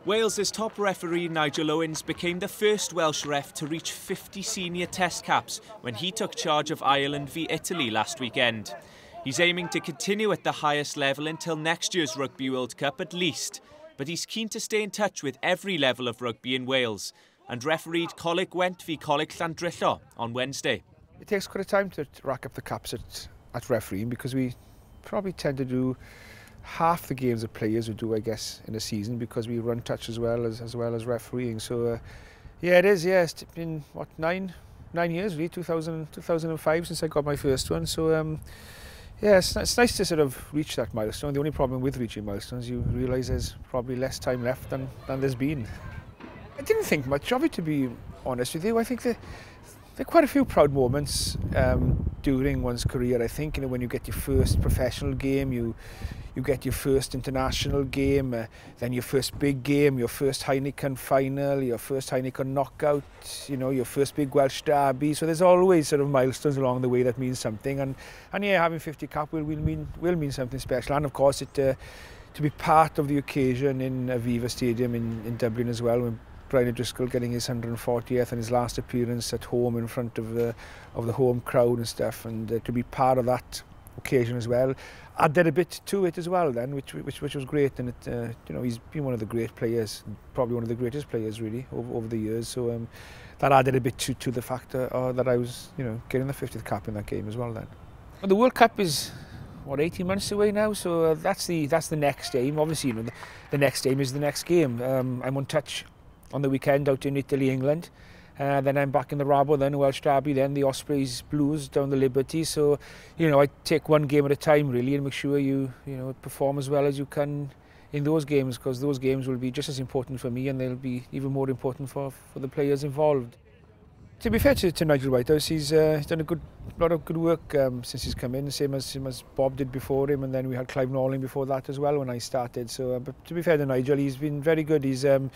Wales's top referee Nigel Owens became the first Welsh ref to reach 50 senior test caps when he took charge of Ireland v Italy last weekend. He's aiming to continue at the highest level until next year's Rugby World Cup at least, but he's keen to stay in touch with every level of rugby in Wales and refereed Coleg Gwent v Coleg Llandrillo on Wednesday. It takes quite a time to rack up the caps at refereeing because we probably tend to do half the games that players would do, I guess, in a season because we run touch as well as refereeing. So, yeah, it is. Yeah, it's been what 9 years really, 2005 since I got my first one. So, yeah, it's nice to sort of reach that milestone. The only problem with reaching milestones, you realise there's probably less time left than there's been. I didn't think much of it, to be honest with you. I think there are quite a few proud moments during one's career. I think, when you get your first professional game, you get your first international game, then your first big game, your first Heineken final, your first Heineken knockout, your first big Welsh derby. So there's always sort of milestones along the way that mean something. And yeah, having 50 cap will mean something special. And of course, to be part of the occasion in Aviva Stadium in Dublin as well, when Brian O'Driscoll getting his 140th and his last appearance at home in front of the home crowd and stuff, and to be part of that occasion as well added a bit to it as well then, which was great. And it he's been one of the great players, probably one of the greatest players really over the years. So that added a bit to the factor that I was getting the 50th cap in that game as well then. Well, the World Cup is 18 months away now, so that's the next aim. Obviously, the next aim is the next game. I'm on touch on the weekend out in Italy, England. Then I'm back in the Rabo, then Welsh Derby, then the Ospreys Blues down the Liberty. So, I take one game at a time really and make sure you perform as well as you can in those games, because those games will be just as important for me and they'll be even more important for the players involved. To be fair to Nigel Whitehouse, he's done a lot of good work since he's come in, same as Bob did before him, and then we had Clive Norling before that as well when I started. So, but to be fair to Nigel, he's been very good. He's, on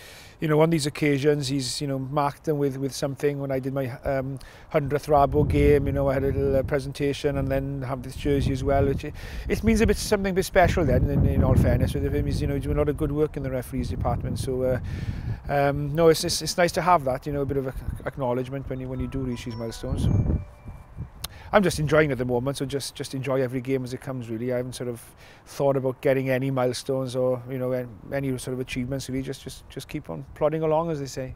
these occasions, he's marked them with something. When I did my 100th Rabo game, I had a little presentation and then have this jersey as well. Which it means something a bit special then. In all fairness, with him, he's doing a lot of good work in the referees department. So, no, it's nice to have that, a bit of acknowledgement when you do reach these milestones. I'm just enjoying it at the moment, so just enjoy every game as it comes really. I haven't sort of thought about getting any milestones or any sort of achievements really. Just keep on plodding along, as they say.